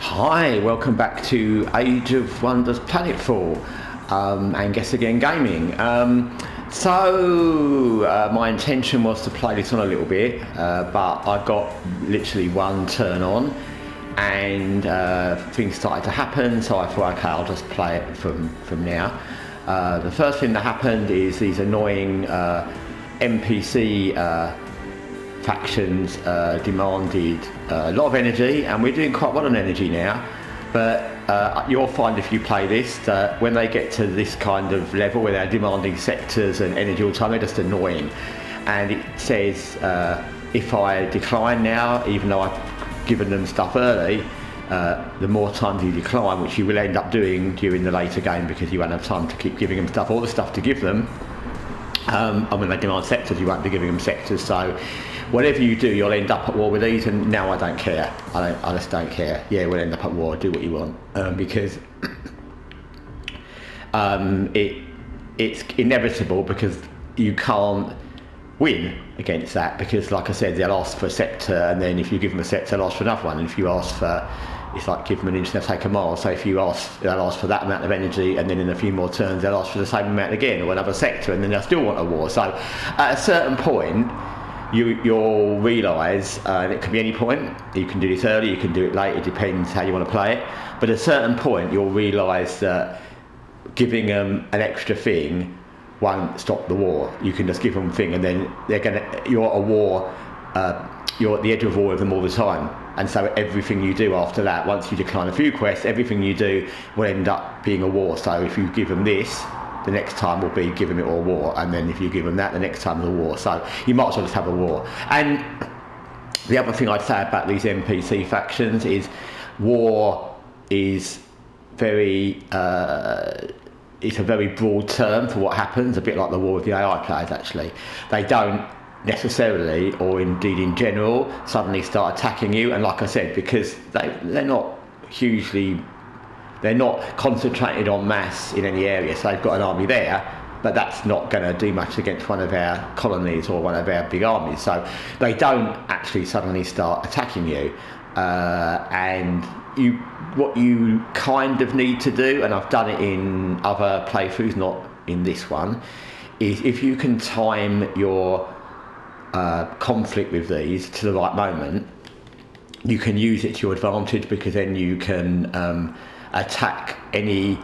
Hi, welcome back to Age of Wonders Planetfall and Guessagaingaming. My intention was to play this on a little bit, but I got literally one turn on and things started to happen, so I thought, okay, I'll just play it from now. The first thing that happened is these annoying NPC factions demanded a lot of energy, and we're doing quite well on energy now, but you'll find if you play this that when they get to this kind of level where they're demanding sectors and energy all the time, they're just annoying. And it says if I decline now, even though I've given them stuff early, the more times you decline, which you will end up doing during the later game because you won't have time to keep giving them stuff, all the stuff to give them. When they demand sectors, you won't be giving them sectors, so whatever you do, you'll end up at war with these. And now I don't care. I just don't care. Yeah, we'll end up at war. Do what you want, because it's inevitable, because you can't win against that, because like I said, they'll ask for a sector, and then if you give them a sector, they'll ask for another one, and if you ask for, it's like give them an inch, they'll take a mile. So if you ask, they'll ask for that amount of energy, and then in a few more turns they'll ask for the same amount again, or another sector, and then they'll still want a war. So at a certain point you'll realise, and it can be any point, you can do this early, you can do it late, it depends how you want to play it, but at a certain point you'll realise that giving them an extra thing won't stop the war. You can just give them a thing, and then you're at a war, you're at the edge of war with them all the time, and so everything you do after that, once you decline a few quests, everything you do will end up being a war. So if you give them this, the next time will be giving it all war, and then if you give them that, the next time is a war. So you might as well just have a war. And the other thing I'd say about these NPC factions is war is very it's a very broad term for what happens, a bit like the war with the AI players actually. They don't necessarily, or indeed in general, suddenly start attacking you, and like I said, because they're not concentrated en masse in any area, so they've got an army there, but that's not going to do much against one of our colonies or one of our big armies, so they don't actually suddenly start attacking you. And what you kind of need to do, and I've done it in other playthroughs, not in this one, is if you can time your conflict with these to the right moment, you can use it to your advantage, because then you can attack any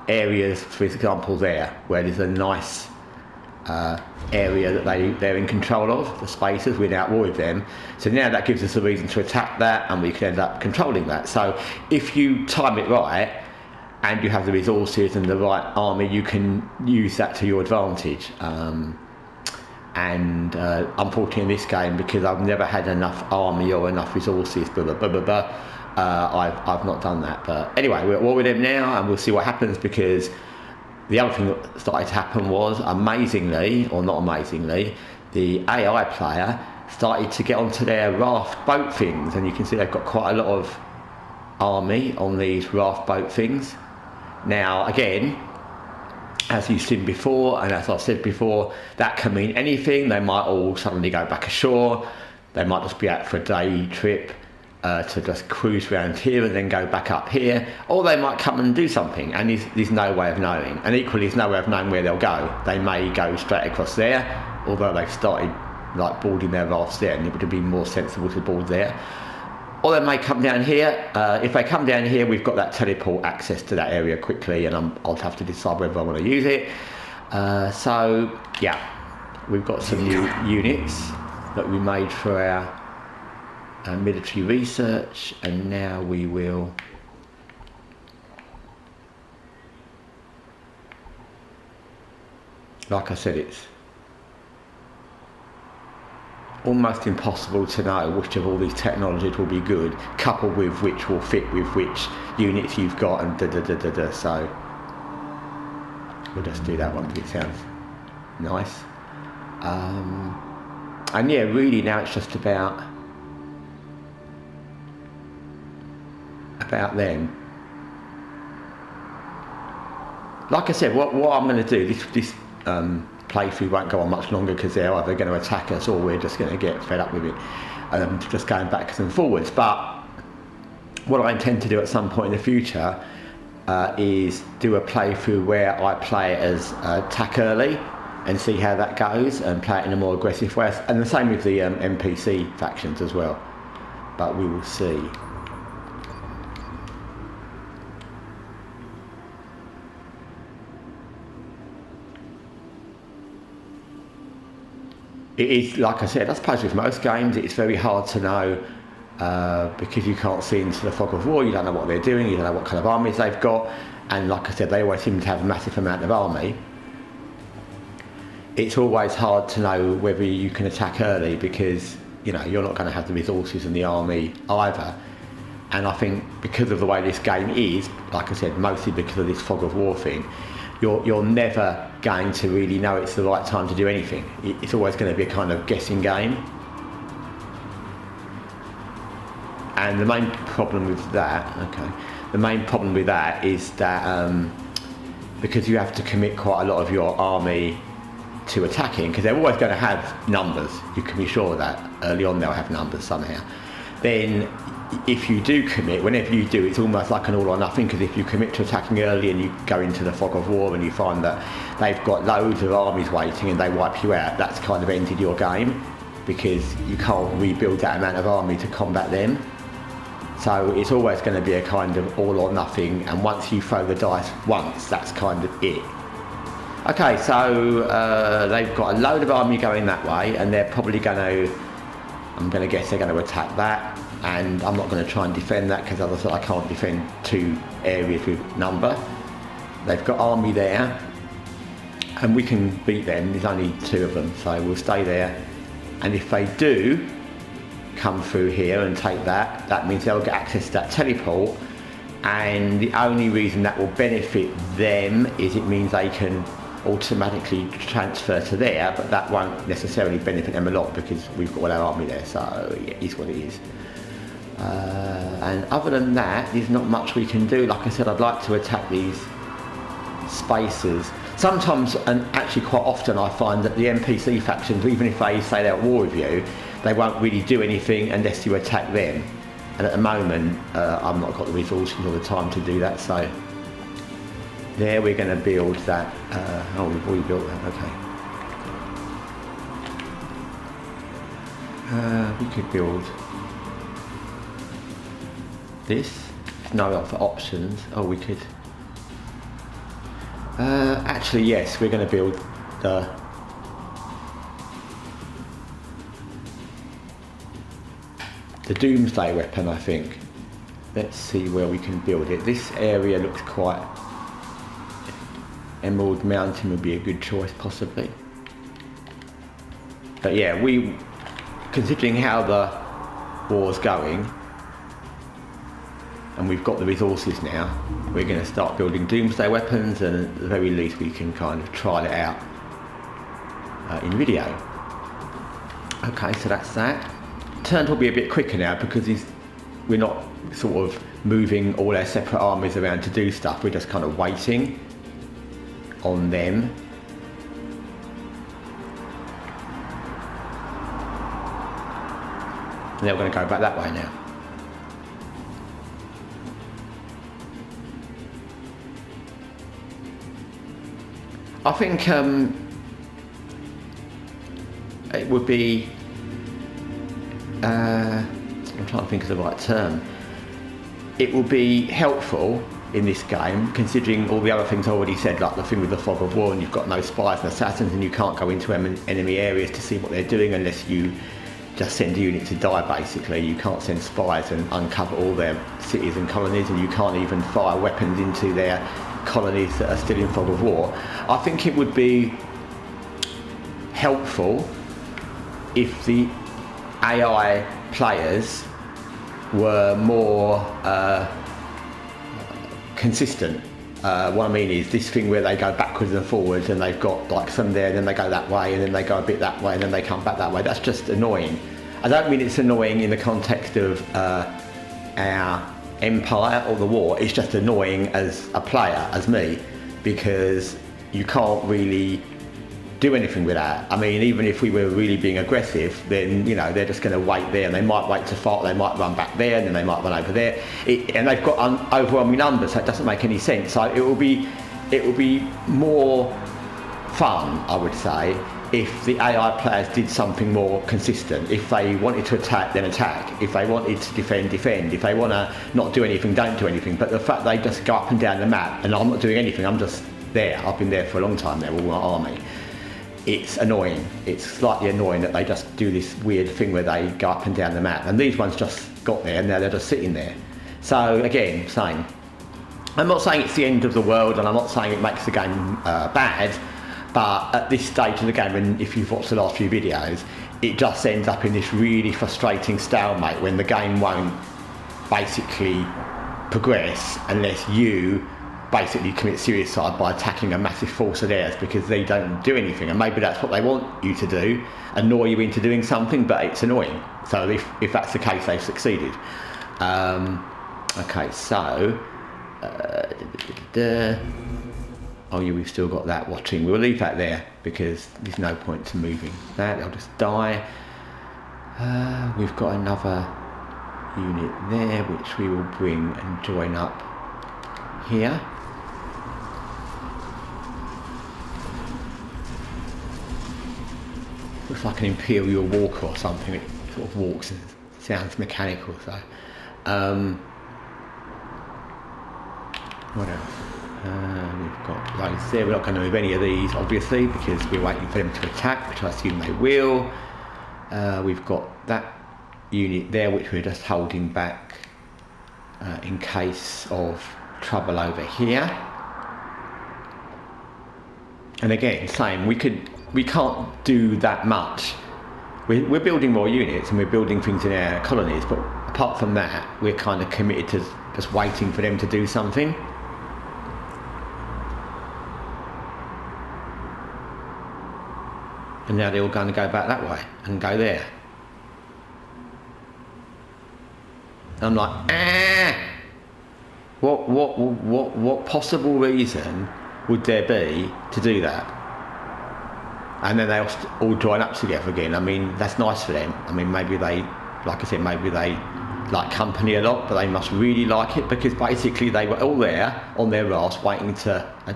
areas, for example there, where there's a nice area that they're in control of, the spaces, we're now at war with them. So now that gives us a reason to attack that, and we can end up controlling that. So if you time it right, and you have the resources and the right army, you can use that to your advantage. Unfortunately in this game, because I've never had enough army or enough resources, I've not done that. But anyway, we're at war with them now, and we'll see what happens, because the other thing that started to happen was, amazingly, or not amazingly, the AI player started to get onto their raft boat things, and you can see they've got quite a lot of army on these raft boat things. Now again, as you've seen before, and as I've said before, that can mean anything. They might all suddenly go back ashore, they might just be out for a day trip to just cruise around here and then go back up here, or they might come and do something, and there's no way of knowing. And equally, there's no way of knowing where they'll go. They may go straight across there, although they've started like boarding their rafts there, and it would be more sensible to board there. Or they may come down here. If they come down here, we've got that teleport access to that area quickly, and I'll have to decide whether I want to use it. So yeah, we've got some new units that we made for our military research, and now we will like I said, it's almost impossible to know which of all these technologies will be good, coupled with which will fit with which units you've got, and so we'll just do that one because it sounds nice. And yeah, really now it's just about them. Like I said, what I'm going to do, this playthrough won't go on much longer, because they're either going to attack us or we're just going to get fed up with it, just going backwards and forwards. But what I intend to do at some point in the future is do a playthrough where I play as attack early and see how that goes, and play it in a more aggressive way, and the same with the NPC factions as well, but we will see. It is, like I said, I suppose with most games it's very hard to know because you can't see into the fog of war, you don't know what they're doing, you don't know what kind of armies they've got, and like I said, they always seem to have a massive amount of army. It's always hard to know whether you can attack early because, you know, you're not going to have the resources in the army either. And I think because of the way this game is, like I said, mostly because of this fog of war thing, you're never going to really know it's the right time to do anything. It's always going to be a kind of guessing game. And the main problem with that, is that because you have to commit quite a lot of your army to attacking, because they're always going to have numbers, you can be sure of that. Early on they'll have numbers somehow. Then if you do commit, whenever you do, it's almost like an all or nothing, because if you commit to attacking early and you go into the fog of war and you find that they've got loads of armies waiting and they wipe you out, that's kind of ended your game, because you can't rebuild that amount of army to combat them. So it's always going to be a kind of all or nothing, and once you throw the dice once, that's kind of it. Okay, so they've got a load of army going that way, and they're probably going to, I'm going to guess they're going to attack that, and I'm not going to try and defend that because, as I said, I can't defend two areas with number. They've got army there, and we can beat them. There's only two of them, so we'll stay there. And if they do come through here and take that, that means they'll get access to that teleport, and the only reason that will benefit them is it means they can automatically transfer to there, but that won't necessarily benefit them a lot because we've got all our army there, so yeah, it is what it is. And other than that, there's not much we can do. Like I said, I'd like to attack these spaces. Sometimes, and actually quite often, I find that the NPC factions, even if they say they're at war with you, they won't really do anything unless you attack them. And at the moment, I've not got the resources or the time to do that, so there we're going to build that. Oh, we've already built that, okay. We could build this. No other options. Oh, we could. Actually, yes, we're going to build the Doomsday weapon, I think. Let's see where we can build it. This area looks quite... Emerald Mountain would be a good choice, possibly. But yeah, considering how the war's going, and we've got the resources now, we're going to start building Doomsday weapons, and at the very least we can kind of trial it out in video. Okay, so that's that. Turn will be a bit quicker now because we're not sort of moving all our separate armies around to do stuff, we're just kind of waiting on them. And they're going to go back that way now. I think it would be, I'm trying to think of the right term. It will be helpful in this game, considering all the other things I already said, like the thing with the fog of war, and you've got no spies and assassins, and you can't go into enemy areas to see what they're doing unless you just send a unit to die, basically. You can't send spies and uncover all their cities and colonies, and you can't even fire weapons into their colonies that are still in fog of war. I think it would be helpful if the AI players were more consistent. What I mean is this thing where they go backwards and forwards, and they've got like some there, and then they go that way, and then they go a bit that way, and then they come back that way. That's just annoying. I don't mean it's annoying in the context of our empire or the war. It's just annoying as a player, as me, because you can't really do anything with that. I mean, even if we were really being aggressive, then, you know, they're just going to wait there, and they might wait to fight, they might run back there, and then they might run over there. And they've got overwhelming numbers, so it doesn't make any sense. So it will be more fun, I would say, if the AI players did something more consistent. If they wanted to attack, then attack. If they wanted to defend, defend. If they want to not do anything, don't do anything. But the fact they just go up and down the map, and I'm not doing anything, I'm just there. I've been there for a long time now with my army. It's annoying. It's slightly annoying that they just do this weird thing where they go up and down the map. And these ones just got there, and now they're just sitting there. So again, same. I'm not saying it's the end of the world, and I'm not saying it makes the game bad. But at this stage of the game, and if you've watched the last few videos, it just ends up in this really frustrating stalemate when the game won't basically progress unless you basically commit suicide by attacking a massive force of theirs, because they don't do anything. And maybe that's what they want you to do, annoy you into doing something, but it's annoying. So if that's the case, they've succeeded. Okay, so oh yeah, we've still got that watching. We'll leave that there because there's no point to moving that. They'll just die. We've got another unit there which we will bring and join up here. Looks like an Imperial walker or something. It sort of walks and sounds mechanical. So what else? We've got those there. We're not going to move any of these, obviously, because we're waiting for them to attack, which I assume they will. We've got that unit there, which we're just holding back in case of trouble over here. And again, same. We can't do that much. We're building more units and we're building things in our colonies, but apart from that, we're kind of committed to just waiting for them to do something. And now they're all going to go back that way and go there. I'm like, what possible reason would there be to do that? And then they all join up together again. I mean, that's nice for them. I mean, maybe they, like I said, maybe they like company a lot, but they must really like it, because basically they were all there on their arse waiting to they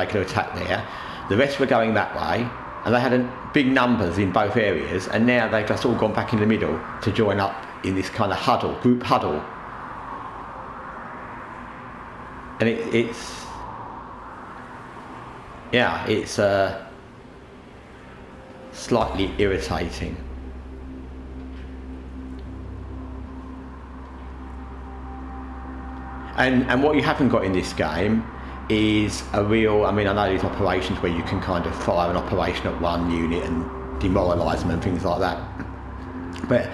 could attack there. The rest were going that way. And they had big numbers in both areas, and now they've just all gone back in the middle to join up in this kind of group huddle. And it's slightly irritating. And what you haven't got in this game is a real, I mean, I know these operations where you can kind of fire an operation at one unit and demoralise them and things like that. But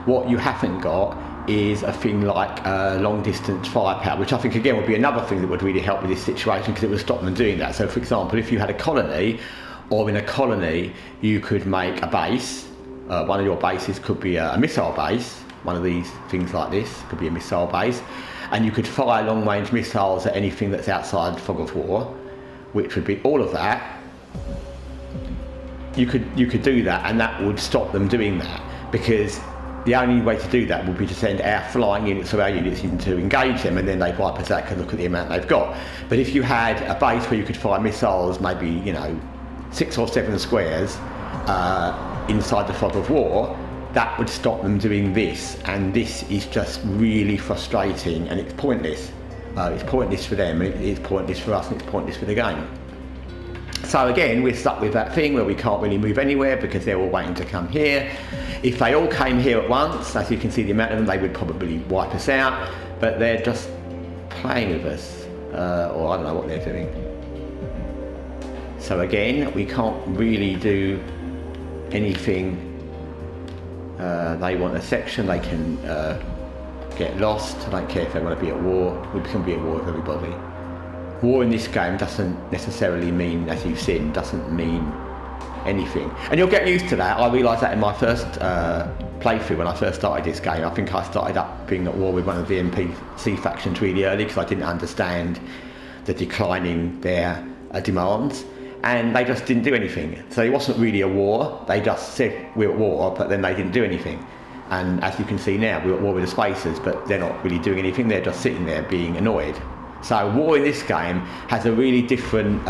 what you haven't got is a thing like long distance firepower, which I think again would be another thing that would really help with this situation, because it would stop them doing that. So for example, if you had a colony, or in a colony you could make a base, one of your bases could be a missile base, one of these things like this could be a missile base, and you could fire long-range missiles at anything that's outside fog of war, which would be all of that. You could do that, and that would stop them doing that, because the only way to do that would be to send our flying units or our units in to engage them, and then they wipe us out because look at the amount they've got. But if you had a base where you could fire missiles, maybe 6 or 7 squares inside the fog of war, that would stop them doing this, and this is just really frustrating, and it's pointless. It's pointless for them, it's pointless for us, and it's pointless for the game. So again, we're stuck with that thing where we can't really move anywhere because they're all waiting to come here. If they all came here at once, as you can see the amount of them, they would probably wipe us out, but they're just playing with us, or I don't know what they're doing. So again, we can't really do anything. They want a section, they can get lost. I don't care if they want to be at war, we can be at war with everybody. War in this game doesn't necessarily mean, as you've seen, doesn't mean anything. And you'll get used to that. I realised that in my first playthrough when I first started this game. I think I started up being at war with one of the NPC factions really early because I didn't understand the declining their demands. and they just didn't do anything. So it wasn't really a war. They just said we're at war, but then they didn't do anything. And as you can see now, we're at war with the spacers, but they're not really doing anything. They're just sitting there being annoyed. So war in this game has a really different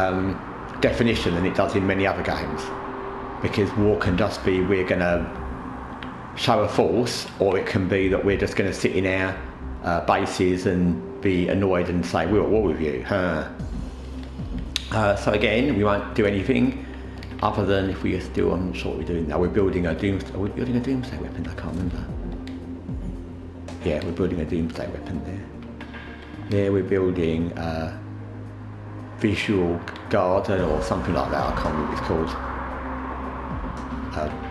definition than it does in many other games, because war can just be we're going to show a force, or it can be that we're just going to sit in our bases and be annoyed and say we're at war with you. So again, we won't do anything other than if we are still, I'm not sure what we're doing now. We're building a doomsday. Are we building a doomsday weapon? I can't remember. Yeah, we're building a doomsday weapon there. There we're building a visual garden or something like that. I can't remember what it's called.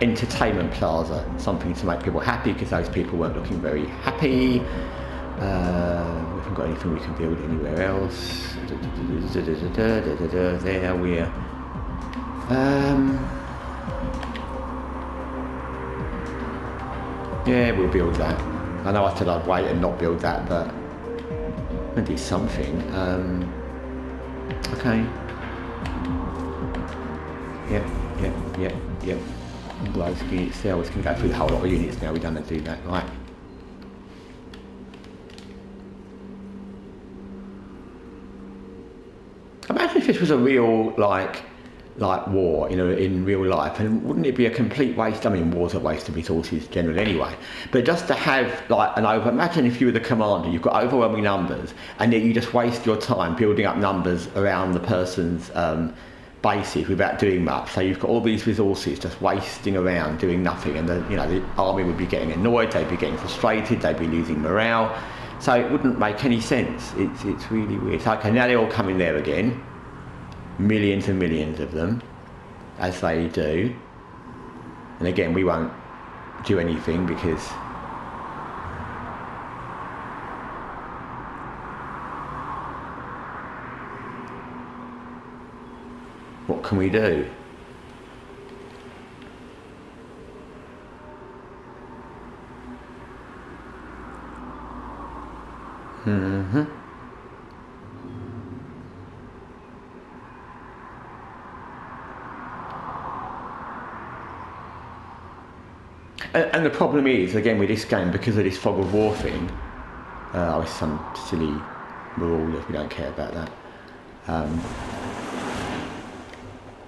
Entertainment plaza, something to make people happy, because those people weren't looking very happy. We haven't got anything we can build anywhere else. There we're yeah, we'll build that. I know I said I'd wait and not build that, but I'm gonna do something. Okay. Yep. Those units there, we can go through the whole lot of units now. We don't have to do that, right? Imagine if this was a real like war, in real life, and wouldn't it be a complete waste? I mean, war's a waste of resources generally anyway, but just to have imagine if you were the commander, you've got overwhelming numbers, and yet you just waste your time building up numbers around the person's bases without doing much. So you've got all these resources just wasting around doing nothing, and the army would be getting annoyed, they'd be getting frustrated, they'd be losing morale. So it wouldn't make any sense. It's really weird. So, okay, now they're all coming there again. Millions and millions of them, as they do. And again, we won't do anything because what can we do? And the problem is, again, with this game, because of this fog of war thing, it's some silly rule if we don't care about that.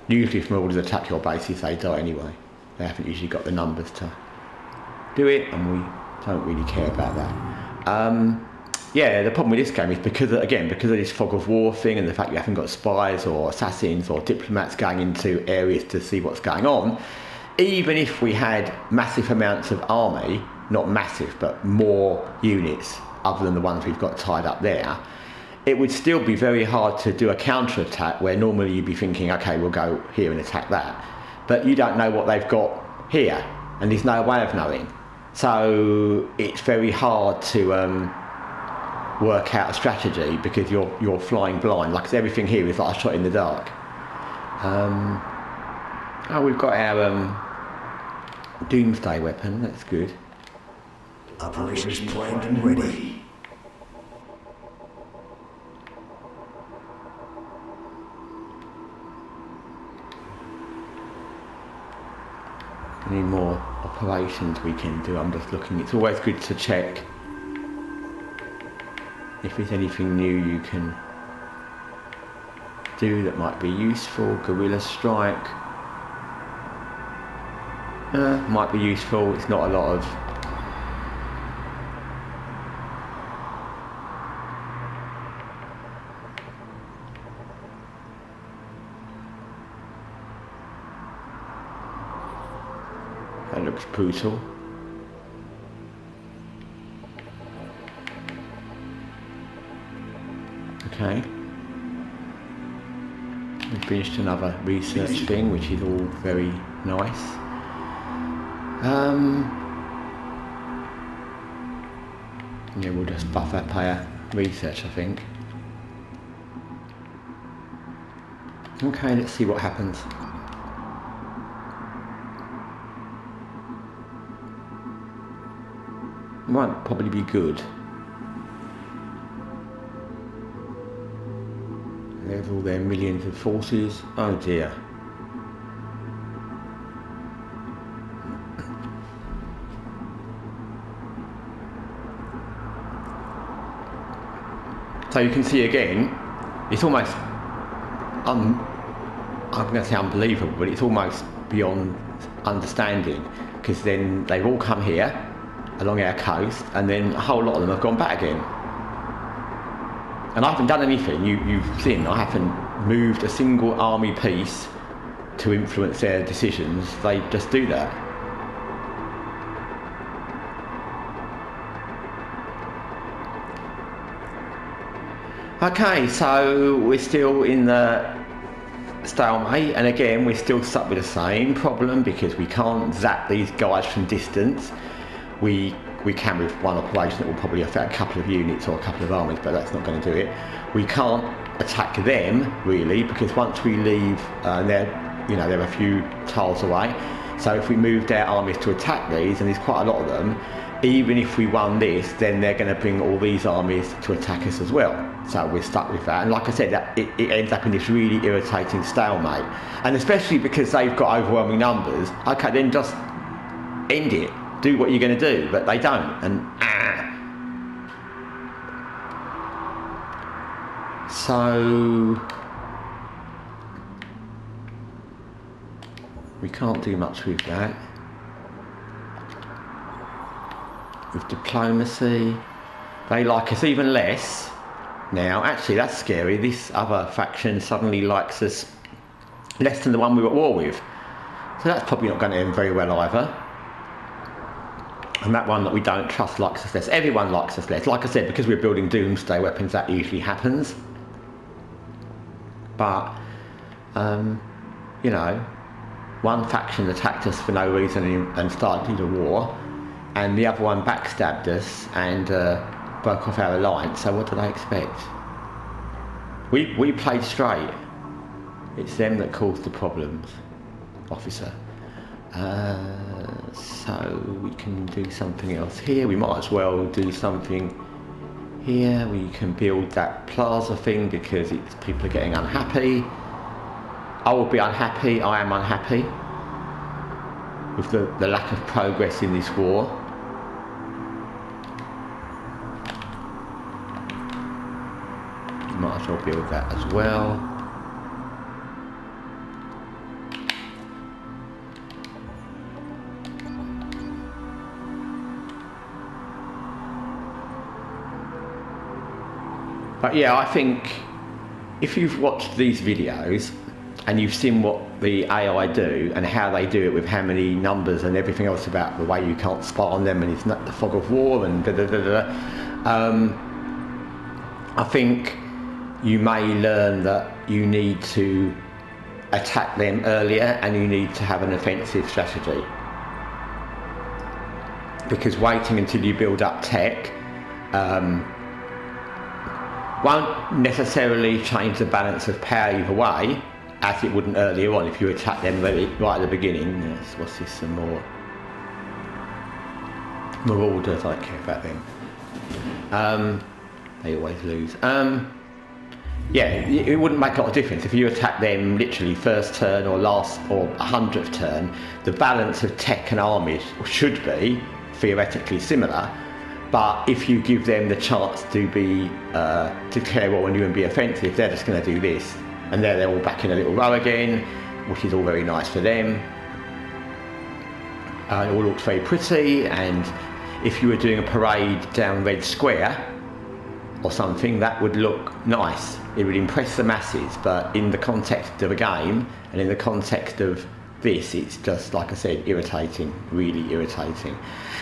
Usually if marauders attack your bases, they die anyway. They haven't usually got the numbers to do it, and we don't really care about that. Yeah, the problem with this game is because of this fog of war thing and the fact you haven't got spies or assassins or diplomats going into areas to see what's going on, even if we had massive amounts of army, not massive, but more units other than the ones we've got tied up there, it would still be very hard to do a counter-attack where normally you'd be thinking, okay, we'll go here and attack that. But you don't know what they've got here, and there's no way of knowing. So it's very hard to work out a strategy because you're flying blind. Like everything here is like a shot in the dark. Oh, we've got our doomsday weapon, that's good. Operations planned and ready. Any more operations we can do? I'm just looking. It's always good to check if there's anything new you can do that might be useful. Guerrilla strike. Might be useful. It's not a lot of that looks brutal. Okay. We finished another research thing, which is all very nice. Yeah, we'll just buff that player research, I think. Okay, let's see what happens. Might probably be good. There's all their millions of forces. Oh dear. So you can see again, it's almost, I'm going to say unbelievable, but it's almost beyond understanding, because then they've all come here along our coast, and then a whole lot of them have gone back again. And I haven't done anything. You've seen I haven't moved a single army piece to influence their decisions. They just do that. Okay, so we're still in the stalemate, and again we're still stuck with the same problem, because we can't zap these guys from distance. We can with one operation that will probably affect a couple of units or a couple of armies, but that's not going to do it. We can't attack them really, because once we leave, they're a few tiles away. So if we moved our armies to attack these, and there's quite a lot of them, even if we won this, then they're going to bring all these armies to attack us as well. So we're stuck with that. And like I said, that it ends up in this really irritating stalemate. And especially because they've got overwhelming numbers, okay, then just end it. Do what you're going to do, but they don't. And so we can't do much with that. With diplomacy, they like us even less now. Actually, that's scary. This other faction suddenly likes us less than the one we were at war with. So that's probably not going to end very well either. And that one that we don't trust likes us less. Everyone likes us less. Like I said, because we're building doomsday weapons, that usually happens. But, one faction attacked us for no reason and started a war, and the other one backstabbed us and broke off our alliance. So what do they expect? We played straight. It's them that caused the problems, officer. So we can do something else here. We might as well do something here. We can build that plaza thing, because people are getting unhappy. I will be unhappy. I am unhappy with the lack of progress in this war. Might as well build that as well. But yeah, I think if you've watched these videos and you've seen what the AI do and how they do it, with how many numbers and everything else about the way you can't spy on them, and it's not the fog of war and I think you may learn that you need to attack them earlier, and you need to have an offensive strategy. Because waiting until you build up tech won't necessarily change the balance of power either way, as it wouldn't earlier on if you attack them right at the beginning. Yes, what's this? Some more marauders. I don't care about them. They always lose. Yeah, it wouldn't make a lot of difference if you attack them literally first turn or last or 100th turn. The balance of tech and armies should be theoretically similar. But if you give them the chance to be declare war on you and be offensive, they're just going to do this, and they're all back in a little row again, which is all very nice for them. It all looks very pretty, and if you were doing a parade down Red Square or something, that would look nice. It would impress the masses, but in the context of a game and in the context of this, it's just, like I said, irritating, really irritating.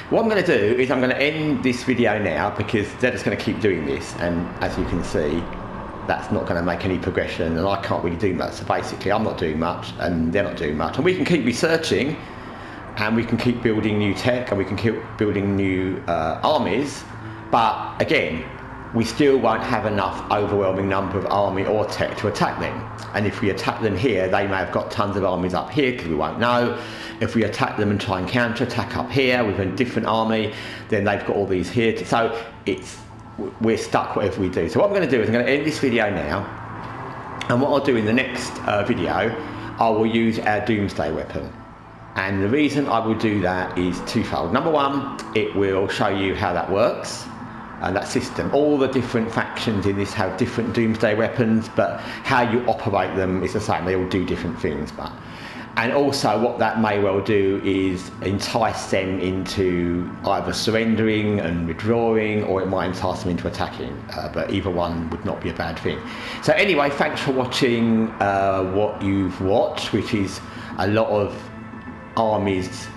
What I'm going to do is I'm going to end this video now, because they're just going to keep doing this, and as you can see, that's not going to make any progression, and I can't really do much. So basically I'm not doing much and they're not doing much, and we can keep researching, and we can keep building new tech, and we can keep building new armies, but again, we still won't have enough overwhelming number of army or tech to attack them. And if we attack them here, they may have got tons of armies up here, because we won't know. If we attack them and try and counter-attack up here with a different army, then they've got all these here. So we're stuck whatever we do. So what I'm going to do is I'm going to end this video now. And what I'll do in the next video, I will use our Doomsday weapon. And the reason I will do that is twofold. Number one, it will show you how that works, and that system. All the different factions in this have different Doomsday weapons, but how you operate them is the same. They all do different things. And also what that may well do is entice them into either surrendering and withdrawing, or it might entice them into attacking, but either one would not be a bad thing. So anyway, thanks for watching what you've watched, which is a lot of armies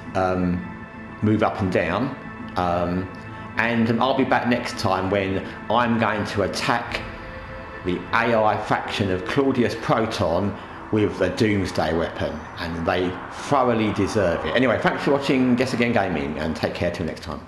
move up and down. And I'll be back next time when I'm going to attack the AI faction of Claudius Proton with a Doomsday weapon, and they thoroughly deserve it. Anyway, thanks for watching Guess Again Gaming, and take care till next time.